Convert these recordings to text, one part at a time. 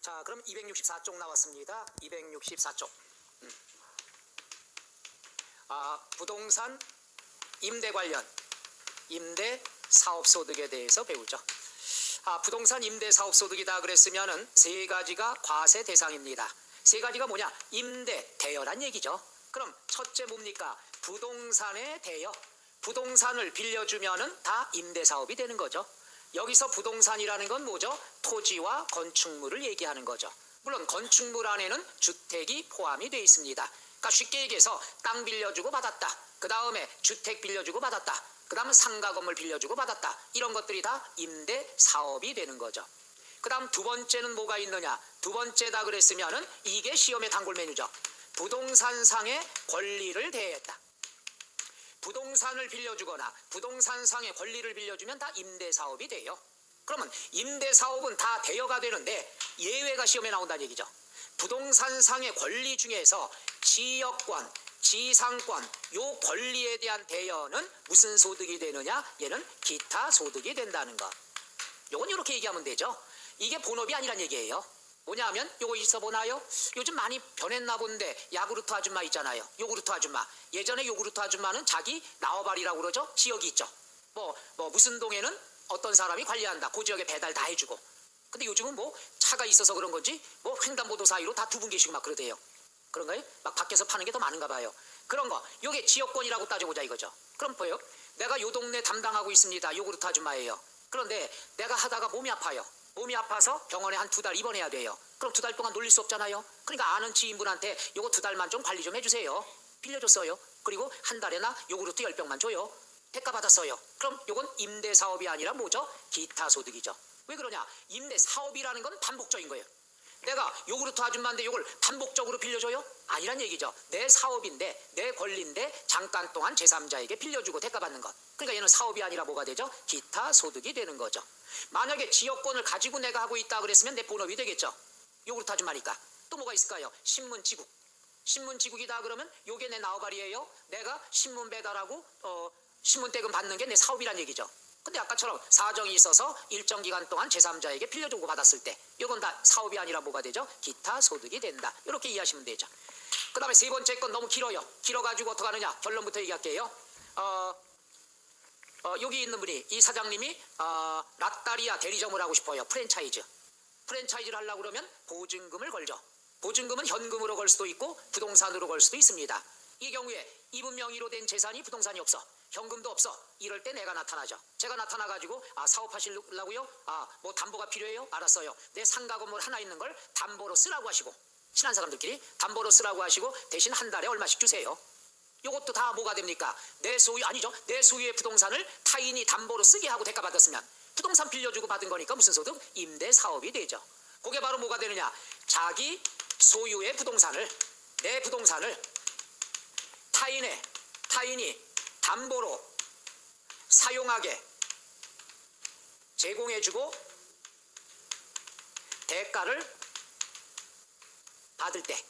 자, 그럼 264쪽 나왔습니다. 264쪽. 부동산 임대 관련 임대 사업소득에 대해서 배우죠. 부동산 임대 사업소득이다 그랬으면은 세 가지가 과세 대상입니다. 세 가지가 뭐냐? 임대, 대여란 얘기죠. 그럼 첫째 뭡니까? 부동산의 대여. 부동산을 빌려주면은 다 임대 사업이 되는 거죠. 여기서 부동산이라는 건 뭐죠? 토지와 건축물을 얘기하는 거죠. 물론 건축물 안에는 주택이 포함이 되어 있습니다. 그러니까 쉽게 얘기해서 땅 빌려주고 받았다. 그 다음에 주택 빌려주고 받았다. 그 다음 상가 건물 빌려주고 받았다. 이런 것들이 다 임대 사업이 되는 거죠. 그 다음 두 번째는 뭐가 있느냐? 두 번째다 그랬으면은 이게 시험의 단골 메뉴죠. 부동산상의 권리를 대했다. 부동산을 빌려주거나 부동산상의 권리를 빌려주면 다 임대사업이 돼요. 그러면 임대사업은 다 대여가 되는데 예외가 시험에 나온다는 얘기죠. 부동산상의 권리 중에서 지역권, 지상권, 요 권리에 대한 대여는 무슨 소득이 되느냐? 얘는 기타 소득이 된다는 것. 요건 이렇게 얘기하면 되죠. 이게 본업이 아니란 얘기예요. 뭐냐면 요거 있어보나요? 요즘 많이 변했나 본데 야구르트 아줌마 있잖아요. 요구르트 아줌마. 예전에 요구르트 아줌마는 자기 나와바리라고 그러죠. 지역이 있죠. 무슨 동에는 어떤 사람이 관리한다. 그 지역에 배달 다 해주고. 근데 요즘은 뭐 차가 있어서 그런 건지 뭐 횡단보도 사이로 다 두 분 계시고 막 그러대요. 그런가요? 막 밖에서 파는 게 더 많은가 봐요. 그런 거. 요게 지역권이라고 따져보자 이거죠. 그럼 뭐예요? 내가 요 동네 담당하고 있습니다. 요구르트 아줌마예요. 그런데 내가 하다가 몸이 아파요. 몸이 아파서 병원에 한 2달 입원해야 돼요. 그럼 2달 동안 놀릴 수 없잖아요. 그러니까 아는 지인분한테 요거 2달만 좀 관리 좀 해주세요. 빌려줬어요. 그리고 한 달에나 요구르트 10병만 줘요. 대가 받았어요. 그럼 요건 임대사업이 아니라 뭐죠? 기타소득이죠. 왜 그러냐? 임대사업이라는 건 반복적인 거예요. 내가 요구르트 아줌마인데 요걸 반복적으로 빌려줘요? 아니란 얘기죠. 내 사업인데 내 권리인데 잠깐 동안 제3자에게 빌려주고 대가받는 것. 그러니까 얘는 사업이 아니라 뭐가 되죠? 기타 소득이 되는 거죠. 만약에 지역권을 가지고 내가 하고 있다 그랬으면 내 본업이 되겠죠. 요구르트 아줌마니까. 또 뭐가 있을까요? 신문지국. 신문지국이다 그러면 요게 내 나와바리예요. 내가 신문 배달하고 신문대금 받는 게 내 사업이란 얘기죠. 근데 아까처럼 사정이 있어서 일정 기간 동안 제3자에게 빌려주고 받았을 때 이건 다 사업이 아니라 뭐가 되죠? 기타 소득이 된다. 이렇게 이해하시면 되죠. 그 다음에 세 번째 건 너무 길어요. 길어가지고 어떻게 하느냐? 결론부터 얘기할게요. 여기 있는 분이 이 사장님이 락다리아 대리점을 하고 싶어요. 프랜차이즈를 하려고 그러면 보증금을 걸죠. 보증금은 현금으로 걸 수도 있고 부동산으로 걸 수도 있습니다. 이 경우에 이분 명의로 된 재산이 부동산이 없어. 현금도 없어. 이럴 때 내가 나타나죠. 제가 나타나가지고 사업하시려고요? 뭐 담보가 필요해요? 알았어요. 내 상가 건물 하나 있는 걸 담보로 쓰라고 하시고 친한 사람들끼리 담보로 쓰라고 하시고 대신 한 달에 얼마씩 주세요. 요것도 다 뭐가 됩니까? 내 소유의 부동산을 타인이 담보로 쓰게 하고 대가 받았으면 부동산 빌려주고 받은 거니까 무슨 소득? 임대 사업이 되죠. 그게 바로 뭐가 되느냐? 자기 소유의 부동산을 내 부동산을 타인이 담보로 사용하게 제공해주고 대가를 받을 때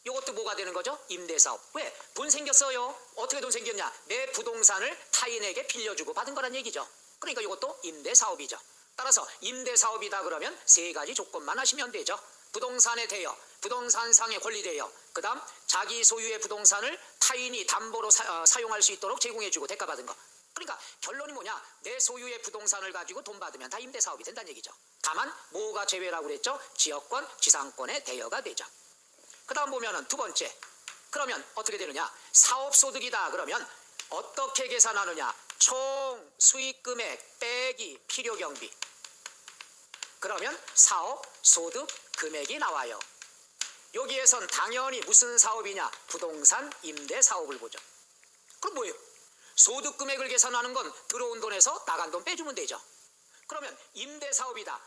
이것도 뭐가 되는 거죠? 임대사업. 왜? 돈 생겼어요. 어떻게 돈 생겼냐? 내 부동산을 타인에게 빌려주고 받은 거란 얘기죠. 그러니까 이것도 임대사업이죠. 따라서 임대사업이다 그러면 세 가지 조건만 하시면 되죠. 부동산의 대여, 부동산상의 권리 대여, 그 다음 자기 소유의 부동산을 타인이 담보로 사용할 수 있도록 제공해주고 대가받은 거. 그러니까 결론이 뭐냐? 내 소유의 부동산을 가지고 돈 받으면 다 임대사업이 된다는 얘기죠. 다만 뭐가 제외라고 그랬죠? 지역권, 지상권의 대여가 되죠. 그 다음 보면은 두 번째. 그러면 어떻게 되느냐? 사업소득이다 그러면 어떻게 계산하느냐? 총 수익금액 빼기 필요경비. 그러면 사업소득 금액이 나와요. 여기에선 당연히 무슨 사업이냐? 부동산 임대 사업을 보죠. 그럼 뭐예요? 소득 금액을 계산하는 건 들어온 돈에서 나간 돈 빼주면 되죠. 그러면 임대 사업이다.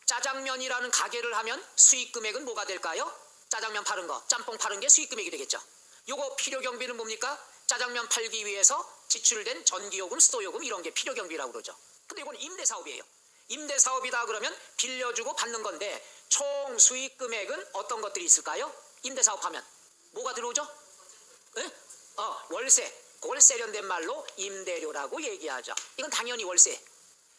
짜장면이라는 가게를 하면 수익 금액은 뭐가 될까요? 짜장면 파는 거, 짬뽕 파는 게 수익 금액이 되겠죠. 요거 필요 경비는 뭡니까? 짜장면 팔기 위해서 지출된 전기요금, 수도요금 이런 게 필요 경비라고 그러죠. 근데 이건 임대 사업이에요. 임대 사업이다 그러면 빌려주고 받는 건데 총 수익 금액은 어떤 것들이 있을까요? 임대 사업하면 뭐가 들어오죠? 네? 월세. 그걸 세련된 말로 임대료라고 얘기하죠. 이건 당연히 월세.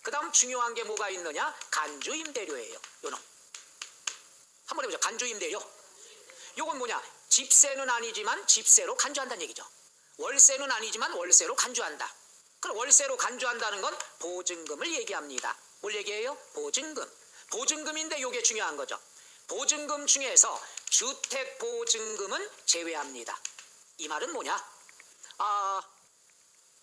그 다음 중요한 게 뭐가 있느냐? 간주 임대료예요. 요놈. 뭐죠? 간주임대료. 요건 뭐냐? 집세는 아니지만 집세로 간주한다는 얘기죠. 월세는 아니지만 월세로 간주한다. 그럼 월세로 간주한다는 건 보증금을 얘기합니다. 뭘 얘기해요? 보증금. 보증금인데 요게 중요한 거죠. 보증금 중에서 주택보증금은 제외합니다. 이 말은 뭐냐?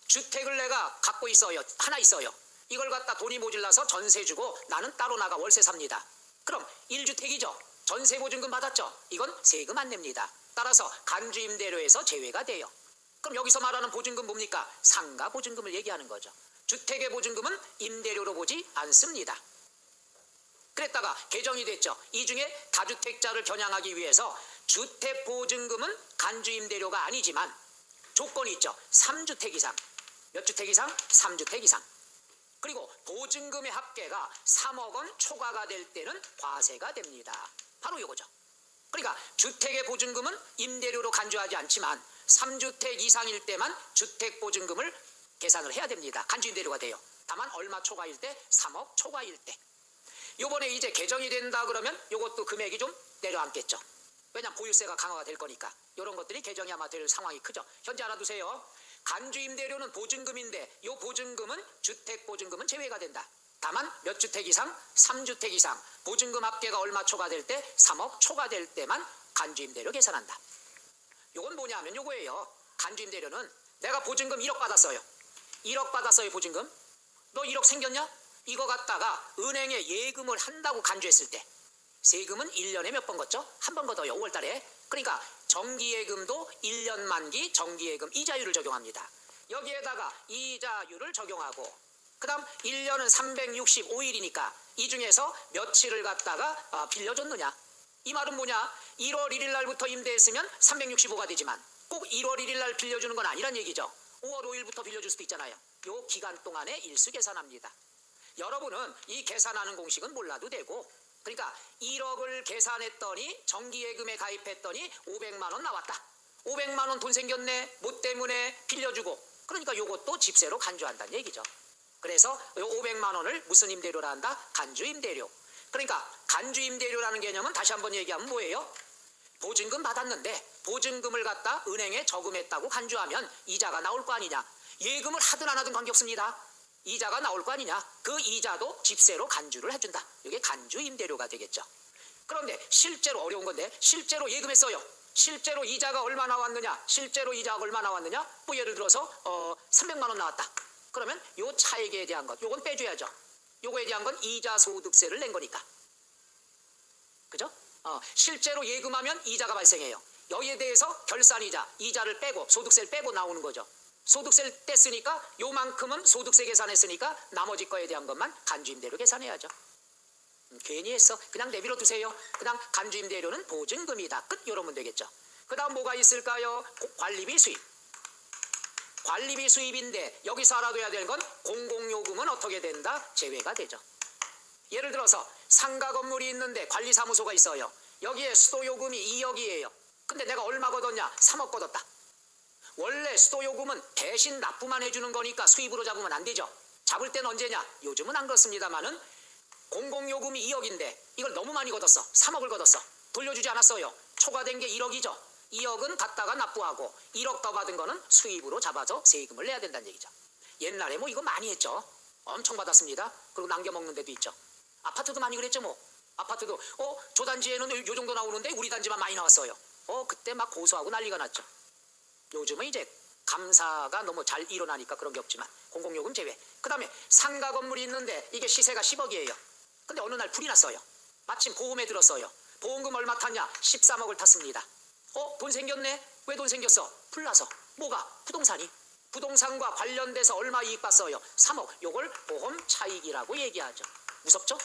주택을 내가 갖고 있어요. 하나 있어요. 이걸 갖다 돈이 모질라서 전세 주고 나는 따로 나가 월세 삽니다. 그럼 1주택이죠. 전세 보증금 받았죠. 이건 세금 안 냅니다. 따라서 간주임대료에서 제외가 돼요. 그럼 여기서 말하는 보증금 뭡니까? 상가 보증금을 얘기하는 거죠. 주택의 보증금은 임대료로 보지 않습니다. 그랬다가 개정이 됐죠. 이 중에 다주택자를 겨냥하기 위해서 주택보증금은 간주임대료가 아니지만 조건이 있죠. 3주택 이상. 몇 주택 이상? 3주택 이상. 그리고 보증금의 합계가 3억 원 초과가 될 때는 과세가 됩니다. 바로 이거죠. 그러니까 주택의 보증금은 임대료로 간주하지 않지만 3주택 이상일 때만 주택보증금을 계산을 해야 됩니다. 간주임대료가 돼요. 다만 얼마 초과일 때? 3억 초과일 때. 요번에 이제 개정이 된다 그러면 요것도 금액이 좀 내려앉겠죠. 왜냐하면 보유세가 강화가 될 거니까. 이런 것들이 개정이 아마 될 상황이 크죠. 현재 알아두세요. 간주임대료는 보증금인데 요 보증금은 주택보증금은 제외가 된다. 다만 몇 주택 이상? 3주택 이상. 보증금 합계가 얼마 초과될 때? 3억 초과될 때만 간주임대료 계산한다. 요건 뭐냐면 요거예요. 간주임대료는 내가 보증금 1억 받았어요. 1억 받았어요 보증금. 너 1억 생겼냐? 이거 갖다가 은행에 예금을 한다고 간주했을 때 세금은 1년에 몇 번 걷죠? 한 번 걷어요. 5월달에. 그러니까 정기예금도 1년 만기 정기예금 이자율을 적용합니다. 여기에다가 이자율을 적용하고 그 다음 1년은 365일이니까 이 중에서 며칠을 갖다가 빌려줬느냐. 이 말은 뭐냐? 1월 1일 날부터 임대했으면 365가 되지만 꼭 1월 1일 날 빌려주는 건 아니란 얘기죠. 5월 5일부터 빌려줄 수도 있잖아요. 요 기간 동안에 일수 계산합니다. 여러분은 이 계산하는 공식은 몰라도 되고 그러니까 1억을 계산했더니 정기예금에 가입했더니 500만 원 나왔다. 500만 원 돈 생겼네. 뭐 때문에 빌려주고. 그러니까 요것도 집세로 간주한다는 얘기죠. 그래서 요 500만 원을 무슨 임대료라 한다? 간주임대료. 그러니까 간주임대료라는 개념은 다시 한번 얘기하면 뭐예요? 보증금 받았는데 보증금을 갖다 은행에 저금했다고 간주하면 이자가 나올 거 아니냐. 예금을 하든 안 하든 관계없습니다. 이자가 나올 거 아니냐. 그 이자도 집세로 간주를 해준다. 이게 간주임대료가 되겠죠. 그런데 실제로 어려운 건데 실제로 예금했어요. 실제로 이자가 얼마 나왔느냐. 실제로 이자가 얼마 나왔느냐. 뭐 예를 들어서 300만 원 나왔다. 그러면 요 차익에 대한 것 요건 빼줘야죠. 요거에 대한 건 이자 소득세를 낸 거니까. 그죠? 실제로 예금하면 이자가 발생해요. 여기에 대해서 결산이자 이자를 빼고 소득세를 빼고 나오는 거죠. 소득세를 뗐으니까 요만큼은 소득세 계산했으니까 나머지 거에 대한 것만 간주임대료 계산해야죠. 괜히 했어. 그냥 내버려 두세요. 그냥 간주임대료는 보증금이다. 끝. 이러면 되겠죠. 그 다음 뭐가 있을까요? 관리비 수입. 관리비 수입인데 여기서 알아둬야 되는 건 공공요금은 어떻게 된다? 제외가 되죠. 예를 들어서 상가 건물이 있는데 관리사무소가 있어요. 여기에 수도요금이 2억이에요. 근데 내가 얼마 걷었냐? 3억 걷었다. 원래 수도요금은 대신 납부만 해주는 거니까 수입으로 잡으면 안 되죠. 잡을 때는 언제냐? 요즘은 안 그렇습니다만은 공공요금이 2억인데 이걸 너무 많이 걷었어. 3억을 걷었어. 돌려주지 않았어요. 초과된 게 1억이죠. 2억은 갖다가 납부하고 1억 더 받은 거는 수입으로 잡아서 세금을 내야 된다는 얘기죠. 옛날에 뭐 이거 많이 했죠. 엄청 받았습니다. 그리고 남겨먹는 데도 있죠. 아파트도 많이 그랬죠 뭐. 아파트도 조단지에는 요 정도 나오는데 우리 단지만 많이 나왔어요. 그때 막 고소하고 난리가 났죠. 요즘은 이제 감사가 너무 잘 일어나니까 그런 게 없지만 공공요금 제외. 그 다음에 상가 건물이 있는데 이게 시세가 10억이에요. 근데 어느 날 불이 났어요. 마침 보험에 들었어요. 보험금 얼마 탔냐? 13억을 탔습니다. 돈 생겼네? 왜 돈 생겼어? 불 나서. 뭐가? 부동산이. 부동산과 관련돼서 얼마 이익 봤어요? 3억. 요걸 보험 차익이라고 얘기하죠. 무섭죠?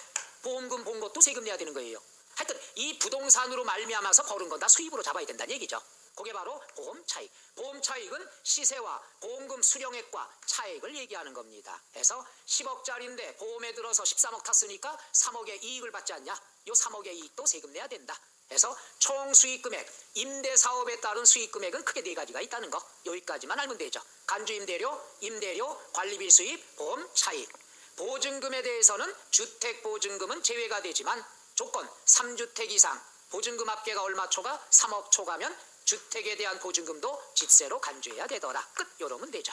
보험금 본 것도 세금 내야 되는 거예요. 하여튼 이 부동산으로 말미암아서 벌은 건 다 수입으로 잡아야 된다는 얘기죠. 그게 바로 보험 차익. 보험 차익은 시세와 보험금 수령액과 차익을 얘기하는 겁니다. 그래서 10억짜리인데 보험에 들어서 13억 탔으니까 3억의 이익을 받지 않냐? 요 3억의 이익도 세금 내야 된다. 그래서 총 수익금액, 임대사업에 따른 수익금액은 크게 네 가지가 있다는 거. 여기까지만 알면 되죠. 간주임대료, 임대료, 관리비 수입, 보험 차익. 보증금에 대해서는 주택보증금은 제외가 되지만 조건 3주택 이상, 보증금 합계가 얼마 초과? 3억 초과면 주택에 대한 보증금도 집세로 간주해야 되더라. 끝. 요러면 되죠.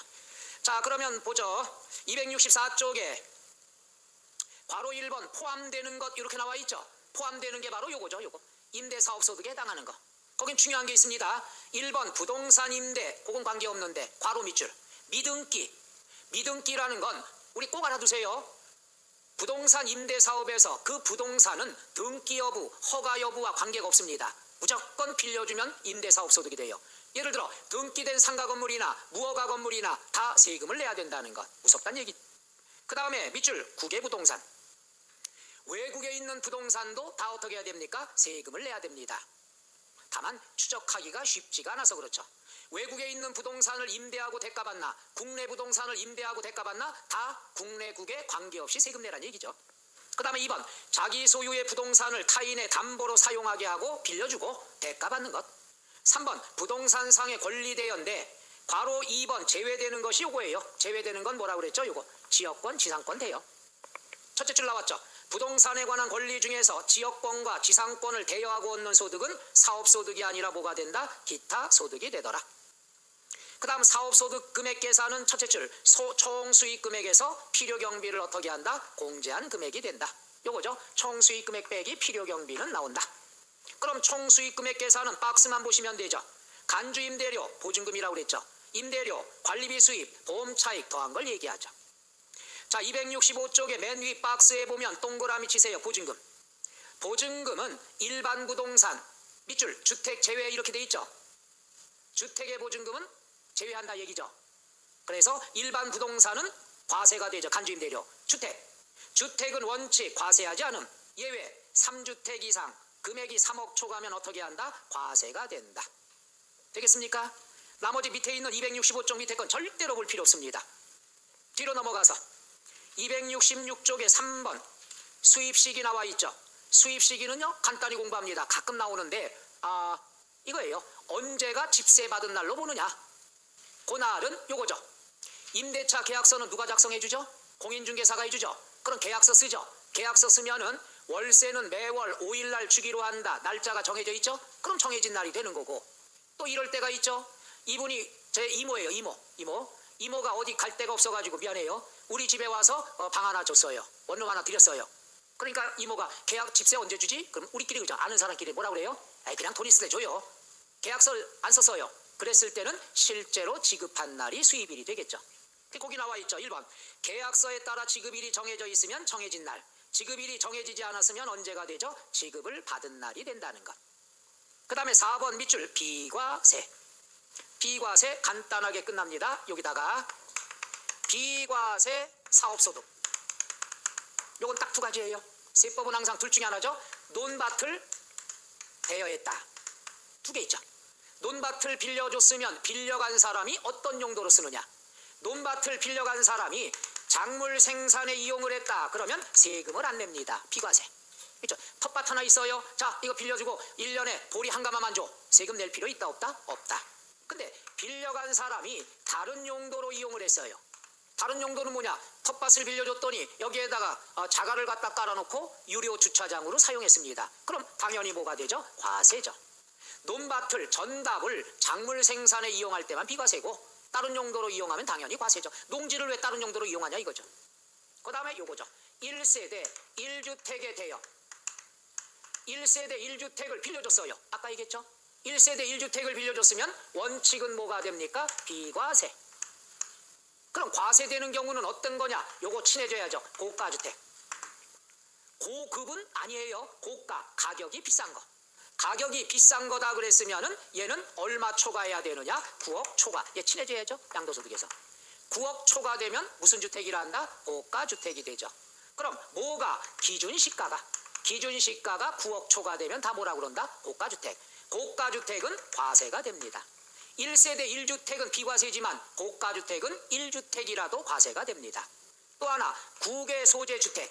자, 그러면 보죠. 264쪽에 괄호 1번 포함되는 것 이렇게 나와 있죠. 포함되는 게 바로 요거죠. 요거. 임대사업소득에 해당하는 거. 거긴 중요한 게 있습니다. 1번 부동산 임대, 그건 관계없는데 괄호 밑줄. 미등기. 미등기라는 건 우리 꼭 알아두세요. 부동산 임대 사업에서 그 부동산은 등기 여부, 허가 여부와 관계가 없습니다. 무조건 빌려주면 임대사업소득이 돼요. 예를 들어 등기된 상가 건물이나 무허가 건물이나 다 세금을 내야 된다는 것. 무섭다는 얘기. 그 다음에 밑줄 국외부동산. 외국에 있는 부동산도 다 어떻게 해야 됩니까? 세금을 내야 됩니다. 다만 추적하기가 쉽지가 않아서 그렇죠. 외국에 있는 부동산을 임대하고 대가받나, 국내 부동산을 임대하고 대가받나 다 국내국에 관계없이 세금 내라는 얘기죠. 그 다음에 2번 자기 소유의 부동산을 타인의 담보로 사용하게 하고 빌려주고 대가받는 것. 3번 부동산상의 권리대여인데 괄호 2번 제외되는 것이 요거예요. 제외되는 건 뭐라고 그랬죠? 요거 지역권, 지상권 돼요. 첫째 줄 나왔죠. 부동산에 관한 권리 중에서 지역권과 지상권을 대여하고 얻는 소득은 사업소득이 아니라 뭐가 된다? 기타 소득이 되더라. 그 다음 사업소득 금액 계산은 첫째 줄 총수익 금액에서 필요경비를 어떻게 한다? 공제한 금액이 된다. 요거죠. 총수익 금액 빼기 필요경비는 나온다. 그럼 총수익 금액 계산은 박스만 보시면 되죠. 간주 임대료 보증금이라고 그랬죠. 임대료, 관리비 수입, 보험 차익 더한 걸 얘기하죠. 자, 265쪽에 맨 위 박스에 보면 동그라미 치세요. 보증금. 보증금은 일반 부동산, 밑줄 주택 제외 이렇게 돼 있죠. 주택의 보증금은 제외한다 얘기죠. 그래서 일반 부동산은 과세가 되죠. 간주임대료. 주택은 원칙 과세하지 않음. 예외 3주택 이상 금액이 3억 초과하면 어떻게 한다? 과세가 된다. 되겠습니까? 나머지 밑에 있는 265쪽 밑에 건 절대로 볼 필요 없습니다. 뒤로 넘어가서 266쪽에 3번 수입시기 나와 있죠. 수입시기는요 간단히 공부합니다. 가끔 나오는데 이거예요. 언제가 집세 받은 날로 보느냐. 그날은 요거죠. 임대차 계약서는 누가 작성해 주죠? 공인중개사가 해주죠. 그럼 계약서 쓰죠. 계약서 쓰면은 월세는 매월 5일날 주기로 한다. 날짜가 정해져 있죠. 그럼 정해진 날이 되는 거고. 또 이럴 때가 있죠. 이분이 제 이모예요. 이모가 어디 갈 데가 없어가지고 미안해요. 우리 집에 와서 방 하나 줬어요. 원룸 하나 드렸어요. 그러니까 이모가 계약 집세 언제 주지? 그럼 우리끼리 그죠. 아는 사람끼리 뭐라 그래요? 그냥 돈 있을 때 줘요. 계약서를 안 썼어요. 그랬을 때는 실제로 지급한 날이 수입일이 되겠죠. 거기 나와 있죠. 1번 계약서에 따라 지급일이 정해져 있으면 정해진 날. 지급일이 정해지지 않았으면 언제가 되죠? 지급을 받은 날이 된다는 것. 그 다음에 4번 밑줄 비과세. 비과세 간단하게 끝납니다. 여기다가 비과세 사업소득. 요건 딱 두 가지예요. 세법은 항상 둘 중에 하나죠. 논밭을 대여했다. 두 개 있죠. 논밭을 빌려줬으면 빌려간 사람이 어떤 용도로 쓰느냐. 논밭을 빌려간 사람이 작물 생산에 이용을 했다. 그러면 세금을 안 냅니다. 비과세. 그렇죠? 텃밭 하나 있어요. 자, 이거 빌려주고 1년에 보리 한 가마만 줘. 세금 낼 필요 있다 없다? 없다. 근데 빌려간 사람이 다른 용도로 이용을 했어요. 다른 용도는 뭐냐? 텃밭을 빌려줬더니 여기에다가 자갈을 갖다 깔아놓고 유료 주차장으로 사용했습니다. 그럼 당연히 뭐가 되죠? 과세죠. 논밭을 전답을 작물 생산에 이용할 때만 비과세고 다른 용도로 이용하면 당연히 과세죠. 농지를 왜 다른 용도로 이용하냐 이거죠. 그 다음에 요거죠. 1세대 1주택에 대여. 1세대 1주택을 빌려줬어요. 아까 얘기했죠. 1세대 1주택을 빌려줬으면 원칙은 뭐가 됩니까? 비과세. 그럼 과세되는 경우는 어떤 거냐? 요거 친해져야죠. 고가주택. 고급은 아니에요. 고가. 가격이 비싼 거. 가격이 비싼 거다 그랬으면은 얘는 얼마 초과해야 되느냐? 9억 초과. 얘 친해져야죠. 양도소득에서. 9억 초과되면 무슨 주택이라 한다? 고가주택이 되죠. 그럼 뭐가? 기준시가가 9억 초과되면 다 뭐라 그런다? 고가주택. 고가주택은 과세가 됩니다. 1세대 1주택은 비과세지만 고가주택은 1주택이라도 과세가 됩니다. 또 하나 국외 소재 주택.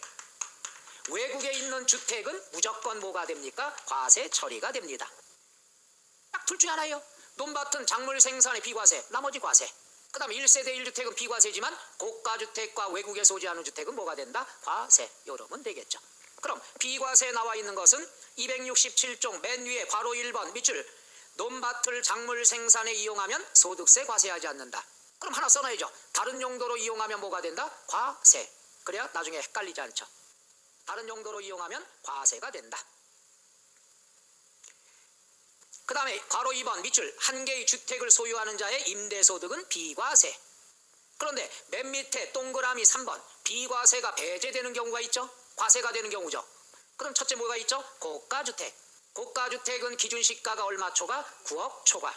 외국에 있는 주택은 무조건 뭐가 됩니까? 과세 처리가 됩니다. 딱 둘 중에 하나예요. 논밭은 작물 생산의 비과세, 나머지 과세. 그 다음에 1세대 1주택은 비과세지만 고가주택과 외국에 소지하는 주택은 뭐가 된다? 과세. 이러면 되겠죠. 그럼 비과세에 나와 있는 것은 267종 맨 위에 괄호 1번 밑줄 논밭을 작물 생산에 이용하면 소득세 과세하지 않는다. 그럼 하나 써놔야죠. 다른 용도로 이용하면 뭐가 된다? 과세. 그래야 나중에 헷갈리지 않죠. 다른 용도로 이용하면 과세가 된다. 그 다음에 괄호 2번 밑줄 한 개의 주택을 소유하는 자의 임대소득은 비과세. 그런데 맨 밑에 동그라미 3번 비과세가 배제되는 경우가 있죠. 과세가 되는 경우죠. 그럼 첫째 뭐가 있죠? 고가주택. 고가주택은 기준시가가 얼마 초과? 9억 초과.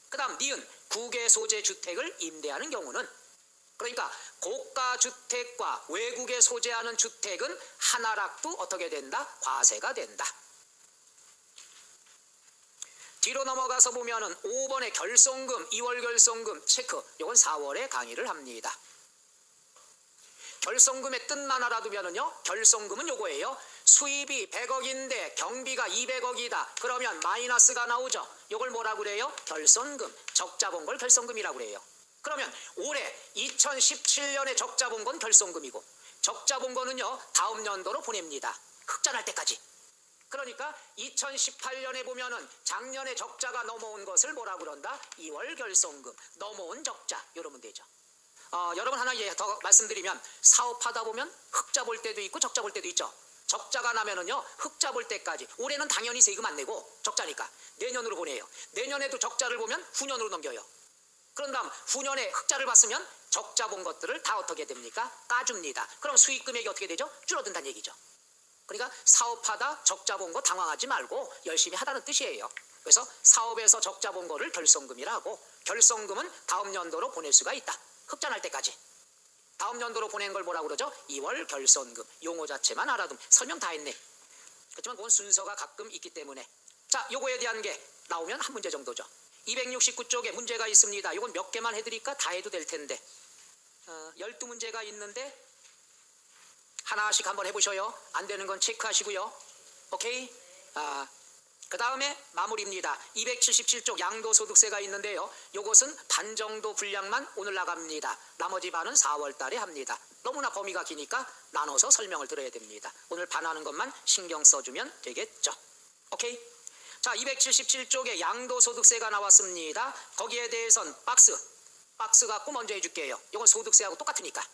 그 다음 니은 국외 소재 주택을 임대하는 경우는, 그러니까 고가주택과 외국에 소재하는 주택은 하나락도 어떻게 된다? 과세가 된다. 뒤로 넘어가서 보면은 5번의 결손금, 2월 결손금 체크. 이건 4월에 강의를 합니다. 결손금의 뜻만 알아두면은요, 결손금은 요거예요. 수입이 100억인데 경비가 200억이다. 그러면 마이너스가 나오죠. 요걸 뭐라고 그래요? 결손금. 적자 본 걸 결손금이라고 그래요. 그러면 올해 2017년에 적자 본 건 결손금이고, 적자 본 거는요, 다음 연도로 보냅니다. 흑자날 때까지. 그러니까 2018년에 보면은 작년에 적자가 넘어온 것을 뭐라고 그런다? 2월 결손금. 넘어온 적자. 이러면 되죠. 여러분 하나 더 말씀드리면, 사업하다 보면 흑자 볼 때도 있고 적자 볼 때도 있죠. 적자가 나면은요, 흑자 볼 때까지, 올해는 당연히 세금 안 내고 적자니까 내년으로 보내요. 내년에도 적자를 보면 후년으로 넘겨요. 그런 다음 후년에 흑자를 봤으면 적자 본 것들을 다 어떻게 됩니까? 까줍니다. 그럼 수익 금액이 어떻게 되죠? 줄어든다는 얘기죠. 그러니까 사업하다 적자 본 거 당황하지 말고 열심히 하다는 뜻이에요. 그래서 사업에서 적자 본 거를 결손금이라 하고, 결손금은 다음 연도로 보낼 수가 있다. 흑자 날 때까지. 다음 연도로 보낸 걸 뭐라고 그러죠? 2월 결손금. 용어 자체만 알아두면 설명 다 했네. 그렇지만 그건 순서가 가끔 있기 때문에. 자, 요거에 대한 게 나오면 한 문제 정도죠. 269쪽에 문제가 있습니다. 이건 몇 개만 해드릴까? 다 해도 될 텐데. 12문제가 있는데 하나씩 한번 해보셔요. 안 되는 건 체크하시고요. 오케이? 그 다음에 마무리입니다. 277쪽 양도소득세가 있는데요. 요것은 반 정도 분량만 오늘 나갑니다. 나머지 반은 4월 달에 합니다. 너무나 범위가 기니까 나눠서 설명을 들어야 됩니다. 오늘 반하는 것만 신경 써주면 되겠죠. 오케이? 자, 277쪽에 양도소득세가 나왔습니다. 거기에 대해선 박스 갖고 먼저 해줄게요. 이건 소득세하고 똑같으니까.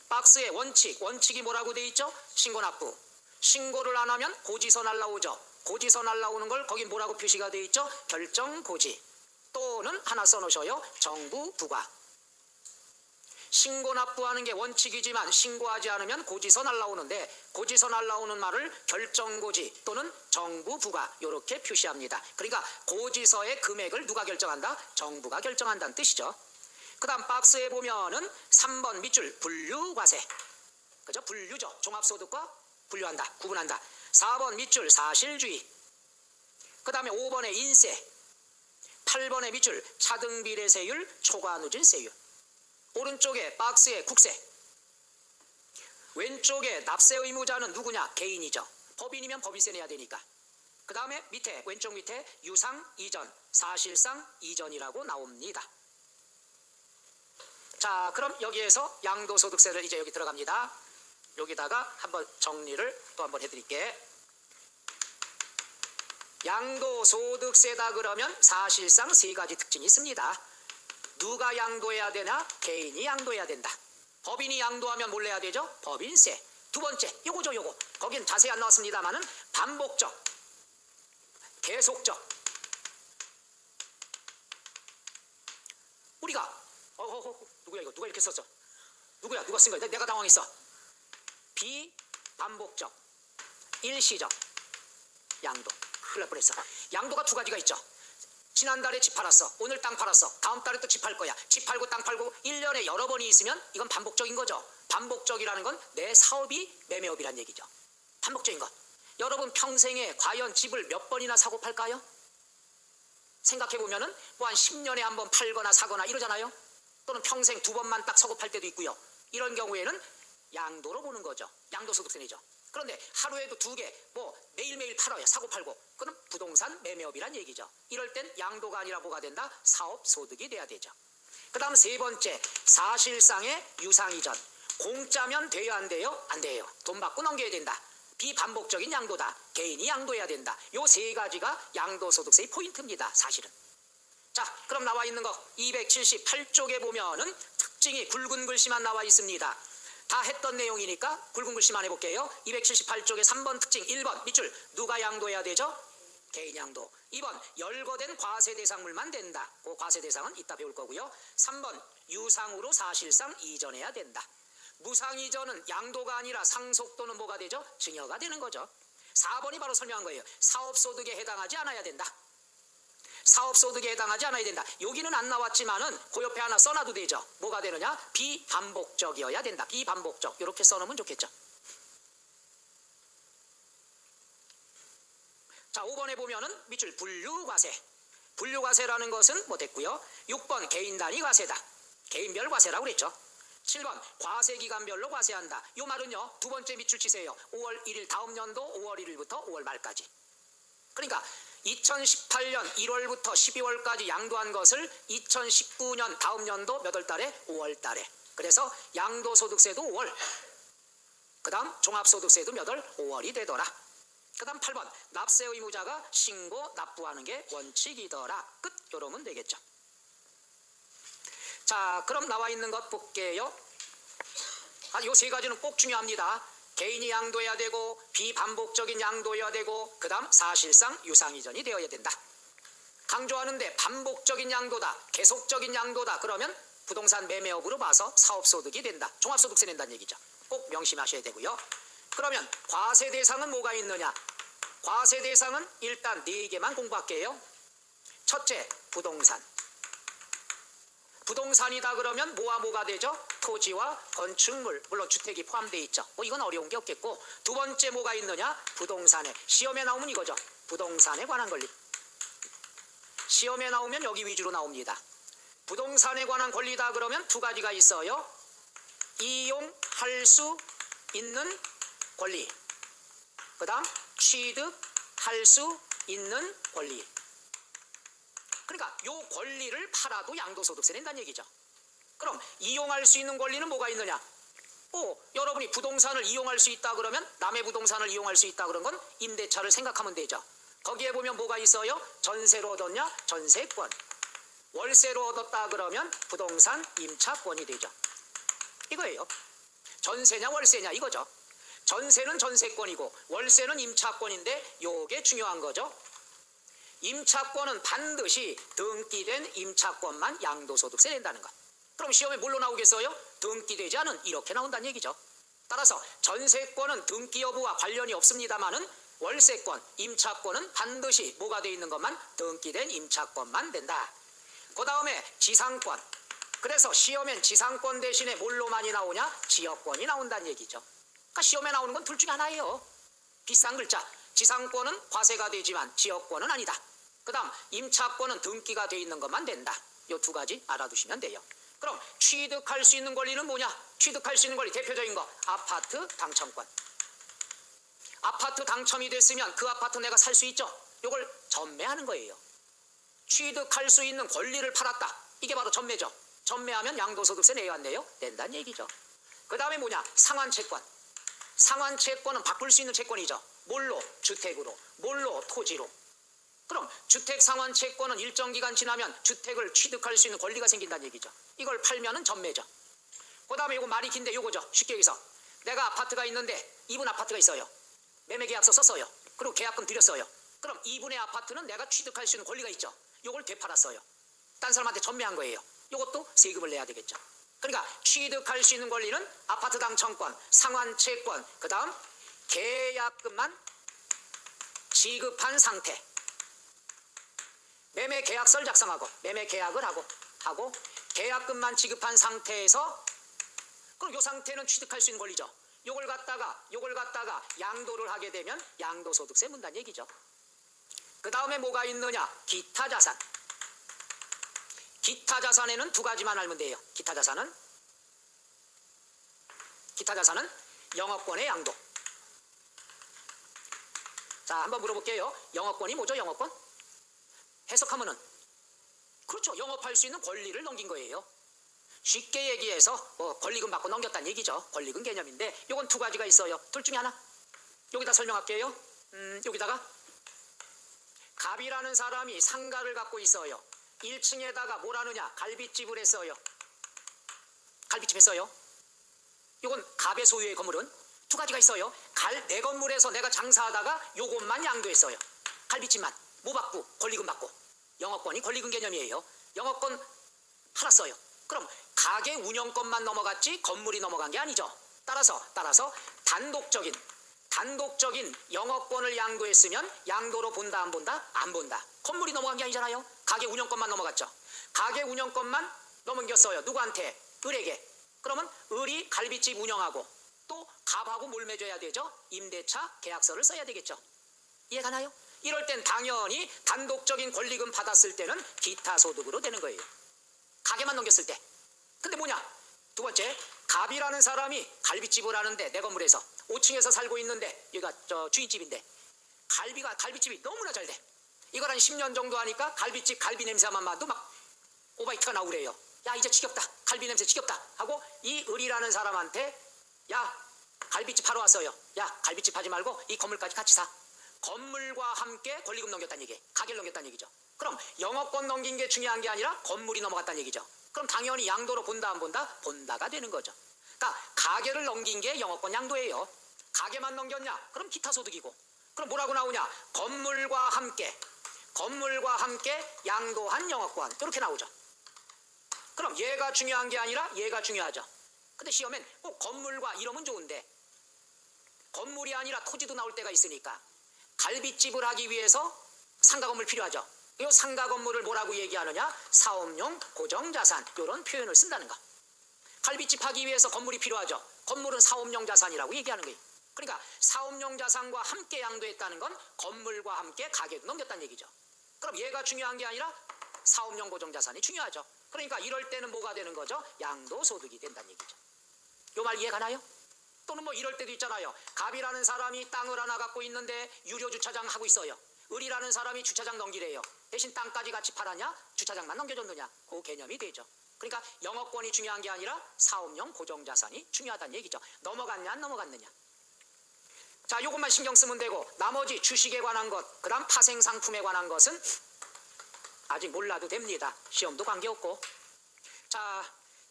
박스의 원칙이 뭐라고 돼 있죠? 신고납부. 신고를 안 하면 고지서 날라오죠. 고지서 날라오는 걸 거기 뭐라고 표시가 돼 있죠? 결정고지. 또는 하나 써놓으셔요. 정부 부과. 신고 납부하는 게 원칙이지만 신고하지 않으면 고지서 날라오는데, 고지서 날라오는 말을 결정고지 또는 정부 부과 이렇게 표시합니다. 그러니까 고지서의 금액을 누가 결정한다? 정부가 결정한다는 뜻이죠. 그 다음 박스에 보면은 3번 밑줄 분류과세. 그죠? 분류죠. 종합소득과 분류한다. 구분한다. 4번 밑줄 사실주의. 그 다음에 5번에 인세. 8번에 밑줄 차등비례세율 초과누진세율. 오른쪽에 박스에 국세. 왼쪽에 납세 의무자는 누구냐? 개인이죠. 법인이면 법인세 내야 되니까. 그 다음에 밑에 왼쪽 밑에 유상 이전, 사실상 이전이라고 나옵니다. 자, 그럼 여기에서 양도소득세를 이제 여기 들어갑니다. 여기다가 한번 정리를 또 한번 해드릴게. 양도소득세다 그러면 사실상 세 가지 특징이 있습니다. 누가 양도해야 되나? 개인이 양도해야 된다. 법인이 양도하면 뭘 내야 되죠? 법인세. 두 번째, 요거죠, 요거. 거긴 자세히 안 나왔습니다만은 반복적, 계속적. 우리가 누구야 이거? 누가 이렇게 썼어? 누구야? 누가 쓴 거야? 내가 당황했어. 비반복적, 일시적 양도. 큰일 날 뻔했어. 양도가 두 가지가 있죠. 지난달에 집 팔았어. 오늘 땅 팔았어. 다음 달에 또 집 팔 거야. 집 팔고 땅 팔고 1년에 여러 번이 있으면 이건 반복적인 거죠. 반복적이라는 건 내 사업이 매매업이란 얘기죠. 반복적인 것. 여러분 평생에 과연 집을 몇 번이나 사고 팔까요? 생각해보면은 뭐 한 10년에 한 번 팔거나 사거나 이러잖아요. 또는 평생 두 번만 딱 사고 팔 때도 있고요. 이런 경우에는 양도로 보는 거죠. 양도소득세 내죠. 그런데 하루에도 두 개, 뭐 매일매일 팔아요. 사고 팔고. 그럼 부동산 매매업이란 얘기죠. 이럴 땐 양도가 아니라 뭐가 된다? 사업소득이 돼야 되죠. 그 다음 세 번째, 사실상의 유상이전. 공짜면 돼요, 안 돼요? 안 돼요. 돈 받고 넘겨야 된다. 비반복적인 양도다. 개인이 양도해야 된다. 요 세 가지가 양도소득세의 포인트입니다. 사실은. 자, 그럼 나와 있는 거 278쪽에 보면은 특징이 굵은 글씨만 나와 있습니다. 다 했던 내용이니까 굵은 글씨만 해볼게요. 278쪽에 3번 특징 1번 밑줄 누가 양도해야 되죠? 개인 양도. 2번 열거된 과세대상물만 된다. 그 과세대상은 이따 배울 거고요. 3번 유상으로 사실상 이전해야 된다. 무상 이전은 양도가 아니라 상속 또는 뭐가 되죠? 증여가 되는 거죠. 4번이 바로 설명한 거예요. 사업소득에 해당하지 않아야 된다. 사업소득에 해당하지 않아야 된다. 여기는 안 나왔지만은 그 옆에 하나 써놔도 되죠. 뭐가 되느냐? 비반복적이어야 된다. 비반복적. 이렇게 써놓으면 좋겠죠. 자, 5번에 보면은 밑줄 분류과세. 분류과세라는 것은 뭐 됐고요. 6번 개인단위 과세다. 개인별 과세라고 그랬죠. 7번 과세기간별로 과세한다. 이 말은요. 두 번째 밑줄 치세요. 5월 1일 다음 연도 5월 1일부터 5월 말까지. 그러니까 2018년 1월부터 12월까지 양도한 것을 2019년 다음 연도 몇 월 달에? 5월 달에. 그래서 양도소득세도 5월. 그 다음 종합소득세도 몇 월? 5월이 되더라. 그 다음 8번 납세 의무자가 신고 납부하는 게 원칙이더라. 끝. 이러면 되겠죠. 자, 그럼 나와 있는 것 볼게요. 요 세 가지는 꼭 중요합니다. 개인이 양도해야 되고 비반복적인 양도해야 되고 그 다음 사실상 유상이전이 되어야 된다. 강조하는데 반복적인 양도다. 계속적인 양도다. 그러면 부동산 매매업으로 봐서 사업소득이 된다. 종합소득세 낸다는 얘기죠. 꼭 명심하셔야 되고요. 그러면 과세 대상은 뭐가 있느냐? 과세 대상은 일단 4개만 공부할게요. 첫째, 부동산. 부동산이다 그러면 뭐와 뭐가 되죠? 토지와 건축물, 물론 주택이 포함되어 있죠. 이건 어려운 게 없겠고, 두 번째 뭐가 있느냐? 부동산에. 시험에 나오면 이거죠. 부동산에 관한 권리. 시험에 나오면 여기 위주로 나옵니다. 부동산에 관한 권리다 그러면 두 가지가 있어요. 이용할 수 있는 권리. 그 다음 취득할 수 있는 권리. 그러니까 요 권리를 팔아도 양도소득세 낸다는 얘기죠. 그럼 이용할 수 있는 권리는 뭐가 있느냐? 여러분이 부동산을 이용할 수 있다 그러면 남의 부동산을 이용할 수 있다 그런 건 임대차를 생각하면 되죠. 거기에 보면 뭐가 있어요? 전세로 얻었냐? 전세권. 월세로 얻었다 그러면 부동산 임차권이 되죠. 이거예요. 전세냐 월세냐 이거죠. 전세는 전세권이고 월세는 임차권인데 요게 중요한 거죠. 임차권은 반드시 등기된 임차권만 양도소득세 낸다는 것. 그럼 시험에 뭘로 나오겠어요? 등기되지 않은 이렇게 나온다는 얘기죠. 따라서 전세권은 등기 여부와 관련이 없습니다만은 월세권, 임차권은 반드시 뭐가 되어 있는 것만 등기된 임차권만 된다. 그 다음에 지상권. 그래서 시험엔 지상권 대신에 뭘로 많이 나오냐? 지역권이 나온다는 얘기죠. 그러니까 시험에 나오는 건 둘 중에 하나예요. 비싼 글자. 지상권은 과세가 되지만 지역권은 아니다. 그 다음 임차권은 등기가 되어 있는 것만 된다. 이 두 가지 알아두시면 돼요. 그럼 취득할 수 있는 권리는 뭐냐? 취득할 수 있는 권리 대표적인 거 아파트 당첨권. 아파트 당첨이 됐으면 그 아파트 내가 살 수 있죠. 이걸 전매하는 거예요. 취득할 수 있는 권리를 팔았다. 이게 바로 전매죠. 전매하면 양도소득세 내야 안 내요? 낸다는 얘기죠. 그 다음에 뭐냐? 상환채권. 상환채권은 바꿀 수 있는 채권이죠. 뭘로? 주택으로. 뭘로? 토지로. 그럼 주택 상환채권은 일정 기간 지나면 주택을 취득할 수 있는 권리가 생긴다는 얘기죠. 이걸 팔면은 전매죠. 그 다음에 이거 말이 긴데 요거죠. 쉽게 얘기해서 내가 아파트가 있는데 2분 아파트가 있어요. 매매계약서 썼어요. 그리고 계약금 드렸어요. 그럼 2분의 아파트는 내가 취득할 수 있는 권리가 있죠. 요걸 되팔았어요. 딴 사람한테 전매한 거예요. 요것도 세금을 내야 되겠죠. 그러니까 취득할 수 있는 권리는 아파트 당첨권, 상환채권, 그 다음 계약금만 지급한 상태. 매매 계약서를 작성하고 매매 계약을 하고 계약금만 지급한 상태에서 그럼 요 상태는 취득할 수 있는 권리죠. 요걸 갖다가 양도를 하게 되면 양도소득세 문단 얘기죠. 그 다음에 뭐가 있느냐? 기타 자산. 기타 자산에는 두 가지만 알면 돼요. 기타 자산은 영업권의 양도. 자, 한번 물어볼게요. 영업권이 뭐죠? 영업권? 해석하면은 그렇죠. 영업할 수 있는 권리를 넘긴 거예요. 쉽게 얘기해서 권리금 받고 넘겼다는 얘기죠. 권리금 개념인데 이건 두 가지가 있어요. 둘 중에 하나. 여기다 설명할게요. 여기다가 갑이라는 사람이 상가를 갖고 있어요. 1층에다가 뭘 하느냐? 갈빗집을 했어요. 갈빗집 했어요. 이건 갑의 소유의 건물은 두 가지가 있어요. 내 건물에서 내가 장사하다가 요것만 양도했어요. 갈빗집만. 뭐 받고? 권리금 받고. 영업권이 권리금 개념이에요. 영업권 팔았어요. 그럼 가게 운영권만 넘어갔지 건물이 넘어간 게 아니죠. 따라서 단독적인 영업권을 양도했으면 양도로 본다 안 본다? 안 본다. 건물이 넘어간 게 아니잖아요. 가게 운영권만 넘어갔죠. 가게 운영권만 넘겼어요. 누구한테? 을에게. 그러면 을이 갈빗집 운영하고 또 갑하고 뭘 맺어야 되죠? 임대차 계약서를 써야 되겠죠. 이해가나요? 이럴 땐 당연히 단독적인 권리금 받았을 때는 기타 소득으로 되는 거예요. 가게만 넘겼을 때. 근데 뭐냐? 두 번째, 갑이라는 사람이 갈빗집을 하는데 내 건물에서 5층에서 살고 있는데 여기가 주인집인데 갈빗집이 너무나 잘 돼. 이걸 한 10년 정도 하니까 갈빗집 갈비 냄새만 맡도 막 오바이트가 나오래요. 야 이제 지겹다. 갈비 냄새 지겹다. 하고 이 을이라는 사람한테 야 갈빗집 하러 왔어요. 야 갈빗집 하지 말고 이 건물까지 같이 사. 건물과 함께 권리금 넘겼다는 얘기. 가게를 넘겼다는 얘기죠. 그럼 영업권 넘긴 게 중요한 게 아니라 건물이 넘어갔다는 얘기죠. 그럼 당연히 양도로 본다 안 본다? 본다가 되는 거죠. 그러니까 가게를 넘긴 게 영업권 양도예요. 가게만 넘겼냐? 그럼 기타 소득이고. 그럼 뭐라고 나오냐? 건물과 함께 양도한 영업권. 이렇게 나오죠. 그럼 얘가 중요한 게 아니라 얘가 중요하죠. 근데 시험엔 꼭 건물과 이러면 좋은데 건물이 아니라 토지도 나올 때가 있으니까 갈빗집을 하기 위해서 상가 건물 필요하죠. 이 상가 건물을 뭐라고 얘기하느냐? 사업용 고정자산 이런 표현을 쓴다는 거. 갈빗집 하기 위해서 건물이 필요하죠. 건물은 사업용 자산이라고 얘기하는 거예요. 그러니까 사업용 자산과 함께 양도했다는 건 건물과 함께 가게도 넘겼다는 얘기죠. 그럼 얘가 중요한 게 아니라 사업용 고정자산이 중요하죠. 그러니까 이럴 때는 뭐가 되는 거죠? 양도소득이 된다는 얘기죠. 요 말 이해가나요? 또는 뭐 이럴 때도 있잖아요. 갑이라는 사람이 땅을 하나 갖고 있는데 유료주차장 하고 있어요. 을이라는 사람이 주차장 넘기래요. 대신 땅까지 같이 팔았냐? 주차장만 넘겨줬느냐? 그 개념이 되죠. 그러니까 영업권이 중요한 게 아니라 사업용 고정자산이 중요하다는 얘기죠. 넘어갔냐 안 넘어갔느냐. 자, 요것만 신경 쓰면 되고 나머지 주식에 관한 것, 그 다음 파생상품에 관한 것은 아직 몰라도 됩니다. 시험도 관계없고. 자,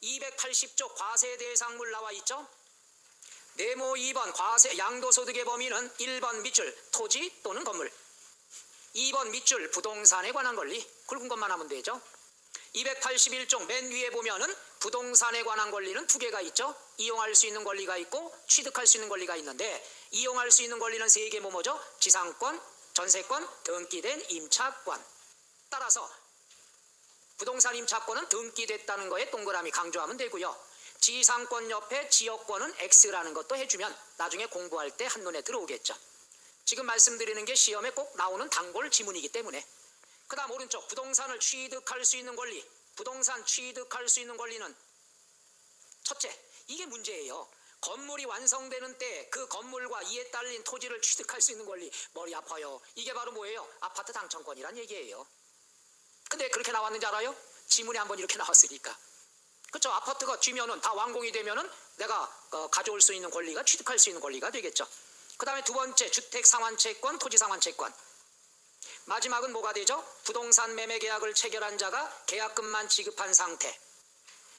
280조 과세대상물 나와 있죠. 네모 2번 과세 양도소득의 범위는 1번 밑줄 토지 또는 건물, 2번 밑줄 부동산에 관한 권리. 굵은 것만 하면 되죠. 281종 맨 위에 보면은 부동산에 관한 권리는 두 개가 있죠. 이용할 수 있는 권리가 있고 취득할 수 있는 권리가 있는데 이용할 수 있는 권리는 세 개 뭐죠? 지상권, 전세권, 등기된 임차권. 따라서 부동산 임차권은 등기됐다는 거에 동그라미 강조하면 되고요. 지상권 옆에 지역권은 X라는 것도 해주면 나중에 공부할 때 한눈에 들어오겠죠. 지금 말씀드리는 게 시험에 꼭 나오는 단골 지문이기 때문에. 그 다음 오른쪽 부동산을 취득할 수 있는 권리. 부동산 취득할 수 있는 권리는 첫째, 이게 문제예요. 건물이 완성되는 때 그 건물과 이에 딸린 토지를 취득할 수 있는 권리. 머리 아파요. 이게 바로 뭐예요? 아파트 당첨권이란 얘기예요. 근데 그렇게 나왔는지 알아요? 지문에 한번 이렇게 나왔으니까. 그렇죠. 아파트가 쥐면은 다 완공이 되면은 내가 가져올 수 있는 권리가 취득할 수 있는 권리가 되겠죠. 그 다음에 두 번째 주택 상환채권, 토지 상환채권. 마지막은 뭐가 되죠? 부동산 매매 계약을 체결한 자가 계약금만 지급한 상태.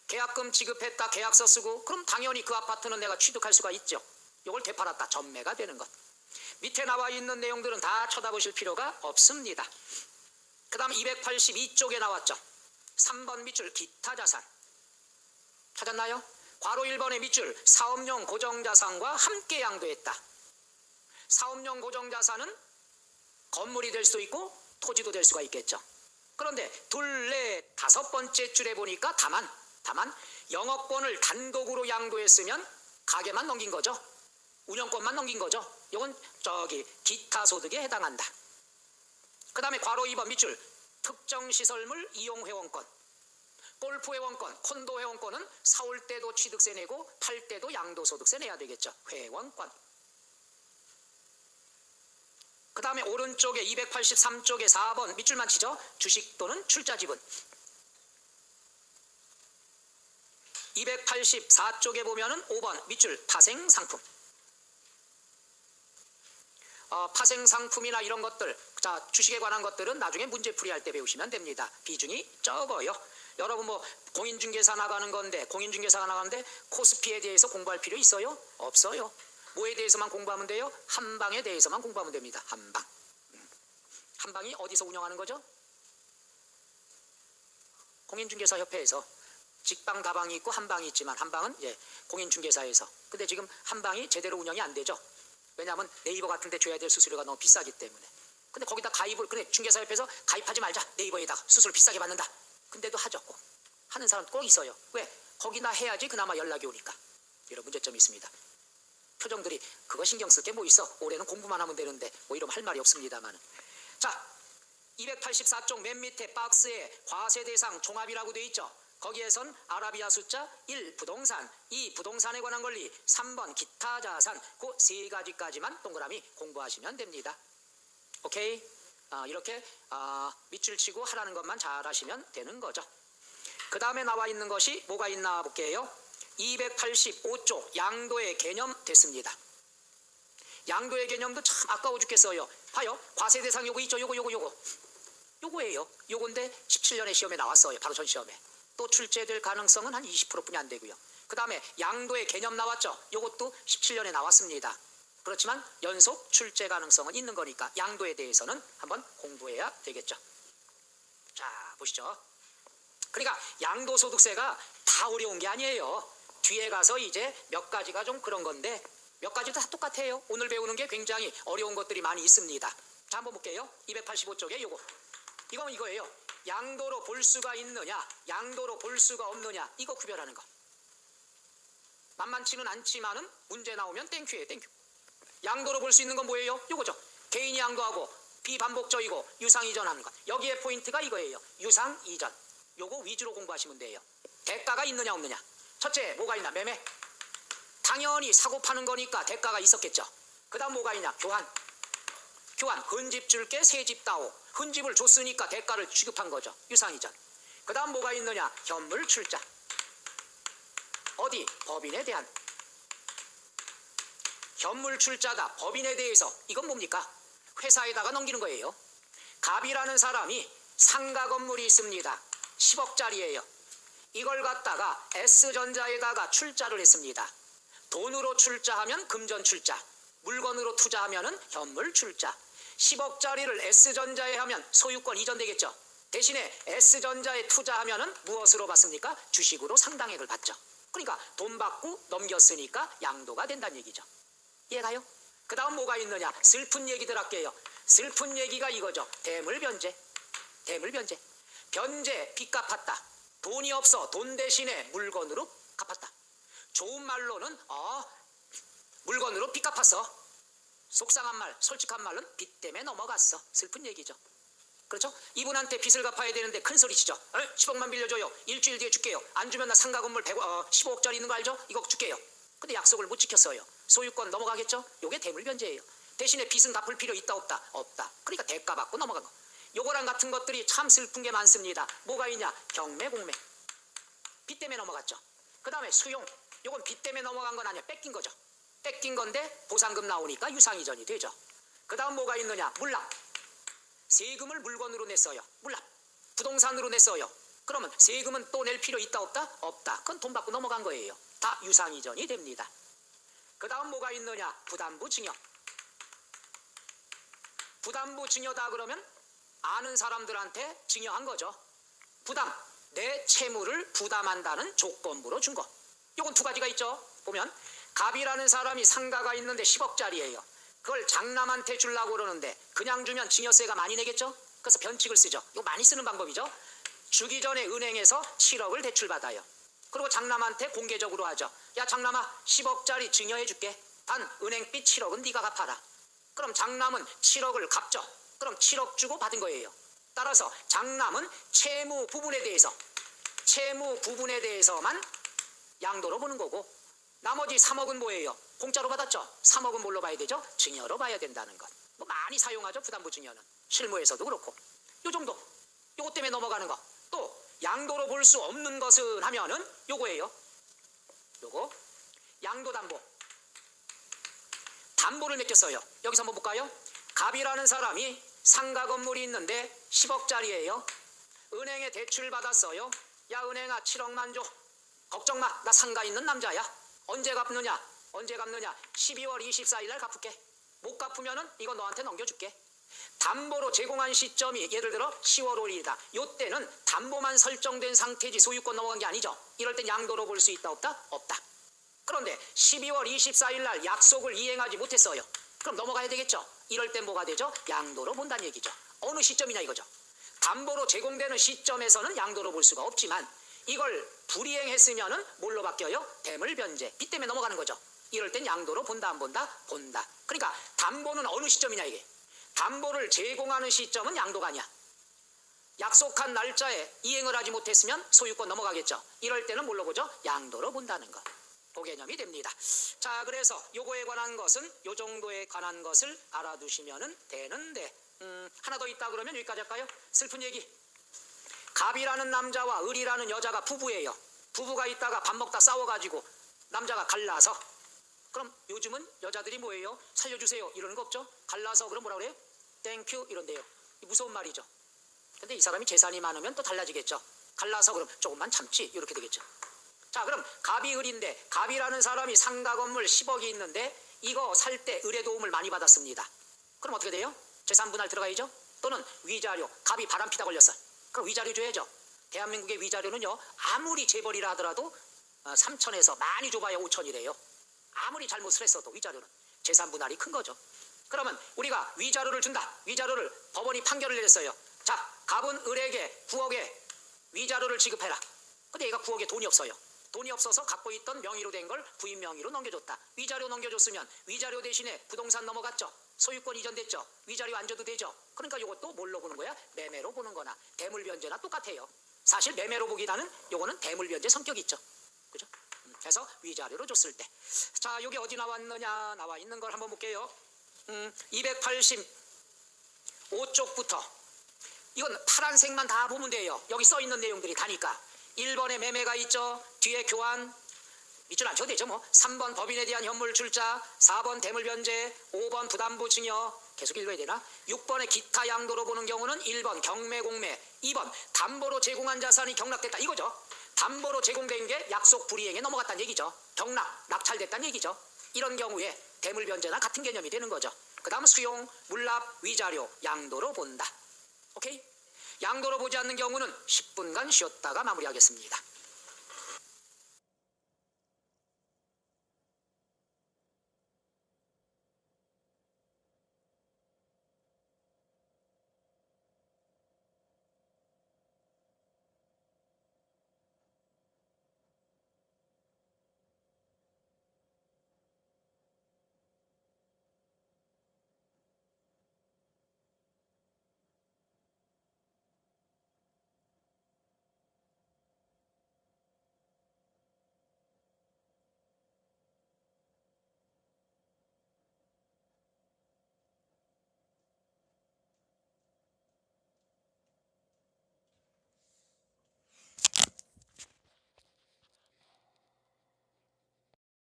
계약금 지급했다, 계약서 쓰고 그럼 당연히 그 아파트는 내가 취득할 수가 있죠. 이걸 되팔았다, 전매가 되는 것. 밑에 나와 있는 내용들은 다 쳐다보실 필요가 없습니다. 그 다음 282쪽에 나왔죠. 3번 밑줄 기타 자산. 찾았나요? 괄호 1번의 밑줄 사업용 고정자산과 함께 양도했다. 사업용 고정자산은 건물이 될 수도 있고 토지도 될 수가 있겠죠. 그런데 둘, 넷, 다섯 번째 줄에 보니까 다만 영업권을 단독으로 양도했으면 가게만 넘긴 거죠. 운영권만 넘긴 거죠. 이건 기타 소득에 해당한다. 그 다음에 괄호 2번 밑줄 특정시설물 이용회원권, 골프회원권, 콘도회원권은 사올 때도 취득세 내고 팔 때도 양도소득세 내야 되겠죠. 회원권. 그 다음에 오른쪽에 283쪽에 4번 밑줄만 치죠. 주식 또는 출자지분. 284쪽에 보면은 5번 밑줄 파생상품. 파생상품이나 이런 것들, 자, 주식에 관한 것들은 나중에 문제풀이 할 때 배우시면 됩니다. 비중이 적어요. 여러분 뭐 공인중개사 나가는 건데, 공인중개사가 나가는데 코스피에 대해서 공부할 필요 있어요? 없어요. 뭐에 대해서만 공부하면 돼요? 한방에 대해서만 공부하면 됩니다. 한방. 한방이 어디서 운영하는 거죠? 공인중개사협회에서. 직방, 다방이 있고 한방이 있지만 한방은 공인중개사에서. 근데 지금 한방이 제대로 운영이 안 되죠. 왜냐하면 네이버 같은 데 줘야 될 수수료가 너무 비싸기 때문에. 근데 거기다 가입을, 그래, 중개사협회에서 가입하지 말자. 네이버에다가 수수료 비싸게 받는다. 근데도 하죠. 꼭. 하는 사람 꼭 있어요. 왜? 거기나 해야지 그나마 연락이 오니까. 이런 문제점이 있습니다. 표정들이 그거 신경 쓸 게 뭐 있어? 올해는 공부만 하면 되는데 뭐 이러면 할 말이 없습니다만. 자, 284쪽 맨 밑에 박스에 과세 대상 종합이라고 되어 있죠. 거기에선 아라비아 숫자 1 부동산, 2 부동산에 관한 권리, 3번 기타 자산, 그 세 가지까지만 동그라미 공부하시면 됩니다. 오케이? 이렇게 밑줄 치고 하라는 것만 잘 하시면 되는 거죠. 그 다음에 나와 있는 것이 뭐가 있나 볼게요. 285쪽 양도의 개념 됐습니다. 양도의 개념도 참 아까워 죽겠어요. 봐요. 과세 대상 요거 있죠. 요거예요. 요건데 17년에 시험에 나왔어요. 바로 전 시험에. 또 출제될 가능성은 한 20%뿐이 안 되고요. 그 다음에 양도의 개념 나왔죠. 요것도 17년에 나왔습니다. 그렇지만 연속 출제 가능성은 있는 거니까 양도에 대해서는 한번 공부해야 되겠죠. 자, 보시죠. 그러니까 양도소득세가 다 어려운 게 아니에요. 뒤에 가서 이제 몇 가지가 좀 그런 건데 몇 가지 다 똑같아요. 오늘 배우는 게 굉장히 어려운 것들이 많이 있습니다. 자, 한번 볼게요. 285쪽에 이건 이거예요. 양도로 볼 수가 있느냐, 양도로 볼 수가 없느냐, 이거 구별하는 거. 만만치는 않지만은 문제 나오면 땡큐예요, 땡큐. 양도로 볼 수 있는 건 뭐예요? 요거죠. 개인이 양도하고 비반복적이고 유상이전하는 것. 여기에 포인트가 이거예요. 유상이전. 요거 위주로 공부하시면 돼요. 대가가 있느냐 없느냐. 첫째, 뭐가 있나? 매매. 당연히 사고 파는 거니까 대가가 있었겠죠. 그 다음 뭐가 있냐? 교환. 헌집 줄게 새집 따오. 헌집을 줬으니까 대가를 취급한 거죠. 유상이전. 그 다음 뭐가 있느냐? 현물 출자. 어디? 법인에 대한. 현물 출자다. 법인에 대해서. 이건 뭡니까? 회사에다가 넘기는 거예요. 갑이라는 사람이 상가 건물이 있습니다. 10억짜리예요. 이걸 갖다가 S전자에다가 출자를 했습니다. 돈으로 출자하면 금전 출자, 물건으로 투자하면 현물 출자. 10억짜리를 S전자에 하면 소유권 이전되겠죠. 대신에 S전자에 투자하면 무엇으로 받습니까? 주식으로 상당액을 받죠. 그러니까 돈 받고 넘겼으니까 양도가 된다는 얘기죠. 이해가요? 그 다음 뭐가 있느냐? 슬픈 얘기들 할게요. 슬픈 얘기가 이거죠. 대물변제. 대물변제. 변제, 빚 갚았다. 돈이 없어 돈 대신에 물건으로 갚았다. 좋은 말로는 물건으로 빚 갚았어. 속상한 말, 솔직한 말은 빚 때문에 넘어갔어. 슬픈 얘기죠. 그렇죠? 이분한테 빚을 갚아야 되는데 큰 소리 치죠. 10억만 빌려줘요. 일주일 뒤에 줄게요. 안 주면 나 상가 건물 15억짜리 있는 거 알죠? 이거 줄게요. 근데 약속을 못 지켰어요. 소유권 넘어가겠죠? 요게 대물변제예요. 대신에 빚은 갚을 필요 있다 없다? 없다. 그러니까 대가 받고 넘어간 거. 요거랑 같은 것들이 참 슬픈 게 많습니다. 뭐가 있냐? 경매, 공매. 빚 때문에 넘어갔죠. 그 다음에 수용. 요건 빚 때문에 넘어간 건 아니야. 뺏긴 거죠. 뺏긴 건데 보상금 나오니까 유상이전이 되죠. 그 다음 뭐가 있느냐? 물납. 세금을 물건으로 냈어요. 물납. 부동산으로 냈어요. 그러면 세금은 또 낼 필요 있다 없다? 없다. 그건 돈 받고 넘어간 거예요. 다 유상이전이 됩니다. 그 다음 뭐가 있느냐? 부담부 증여. 부담부 증여다 그러면 아는 사람들한테 증여한 거죠. 부담. 내 채무를 부담한다는 조건부로 준 거. 요건 두 가지가 있죠. 보면 갑이라는 사람이 상가가 있는데 10억짜리예요. 그걸 장남한테 주려고 그러는데 그냥 주면 증여세가 많이 내겠죠. 그래서 변칙을 쓰죠. 이거 많이 쓰는 방법이죠. 주기 전에 은행에서 7억을 대출받아요. 그리고 장남한테 공개적으로 하죠. 야 장남아 10억짜리 증여해 줄게. 단 은행빚 7억은 네가 갚아라. 그럼 장남은 7억을 갚죠. 그럼 7억 주고 받은 거예요. 따라서 장남은 채무 부분에 대해서만 양도로 보는 거고 나머지 3억은 뭐예요? 공짜로 받았죠? 3억은 뭘로 봐야 되죠? 증여로 봐야 된다는 것. 뭐 많이 사용하죠. 부담부 증여는. 실무에서도 그렇고. 요 정도. 요것 때문에 넘어가는 거. 또 양도로 볼 수 없는 것은 하면은 요거예요. 요거. 양도담보. 담보를 맡겼어요. 여기서 한번 볼까요? 갑이라는 사람이 상가 건물이 있는데 10억짜리예요. 은행에 대출 받았어요. 야, 은행아 7억만 줘. 걱정 마, 나 상가 있는 남자야. 언제 갚느냐? 12월 24일 날 갚을게. 못 갚으면은 이거 너한테 넘겨줄게. 담보로 제공한 시점이 예를 들어 10월 5일이다. 요때는 담보만 설정된 상태지 소유권 넘어간 게 아니죠. 이럴 땐 양도로 볼 수 있다 없다? 없다. 그런데 12월 24일 날 약속을 이행하지 못했어요. 그럼 넘어가야 되겠죠. 이럴 땐 뭐가 되죠? 양도로 본다는 얘기죠. 어느 시점이냐 이거죠. 담보로 제공되는 시점에서는 양도로 볼 수가 없지만 이걸 불이행했으면은 뭘로 바뀌어요? 대물변제. 빚 때문에 넘어가는 거죠. 이럴 땐 양도로 본다 안 본다? 본다. 그러니까 담보는 어느 시점이냐 이게. 담보를 제공하는 시점은 양도가 아니야. 약속한 날짜에 이행을 하지 못했으면 소유권 넘어가겠죠. 이럴 때는 뭘로 보죠? 양도로 본다는 거. 그 개념이 됩니다. 자, 그래서 요거에 관한 것은 요 정도에 관한 것을 알아두시면 되는데 하나 더 있다 그러면 여기까지 할까요? 슬픈 얘기. 갑이라는 남자와 을이라는 여자가 부부예요. 부부가 있다가 밥 먹다 싸워가지고 남자가 갈라서, 그럼 요즘은 여자들이 뭐예요? 살려주세요 이러는 거 없죠? 갈라서 그럼 뭐라 그래요? 땡큐 이런데요. 무서운 말이죠. 근데 이 사람이 재산이 많으면 또 달라지겠죠. 갈라서 그럼 조금만 참지 이렇게 되겠죠. 자, 그럼 갑이 을인데 갑이라는 사람이 상가 건물 10억이 있는데 이거 살 때 을의 도움을 많이 받았습니다. 그럼 어떻게 돼요? 재산 분할 들어가야죠. 또는 위자료, 갑이 바람피다 걸렸어. 그럼 위자료 줘야죠. 대한민국의 위자료는요, 아무리 재벌이라 하더라도 3천에서 많이 줘봐야 5천이래요. 아무리 잘못을 했어도 위자료는 재산 분할이 큰 거죠. 그러면 우리가 위자료를 준다. 위자료를 법원이 판결을 내렸어요. 자, 갑은 을에게 9억의 위자료를 지급해라. 근데 얘가 9억에 돈이 없어요. 돈이 없어서 갖고 있던 명의로 된 걸 부인 명의로 넘겨줬다. 위자료 넘겨줬으면 위자료 대신에 부동산 넘어갔죠. 소유권 이전됐죠. 위자료 안 줘도 되죠. 그러니까 이것도 뭘로 보는 거야? 매매로 보는 거나 대물변제나 똑같아요. 사실 매매로 보기보다는 요거는 대물변제 성격이 있죠. 그죠? 그래서 위자료로 줬을 때. 자, 여기 어디 나왔느냐? 나와 있는 걸 한번 볼게요. 285쪽부터 이건 파란색만 다 보면 돼요. 여기 써 있는 내용들이 다니까. 1번에 매매가 있죠. 뒤에 교환 있줄 않죠. 되죠 뭐. 3번 법인에 대한 현물 출자, 4번 대물변제, 5번 부담부 증여. 계속 읽어야 되나? 6번에 기타 양도로 보는 경우는 1번 경매 공매, 2번 담보로 제공한 자산이 경락됐다 이거죠. 담보로 제공된 게 약속 불이행에 넘어갔다는 얘기죠. 경락, 낙찰됐다는 얘기죠. 이런 경우에 대물변제나 같은 개념이 되는 거죠. 그 다음 수용, 물납, 위자료, 양도로 본다. 오케이? 양도로 보지 않는 경우는 10분간 쉬었다가 마무리하겠습니다.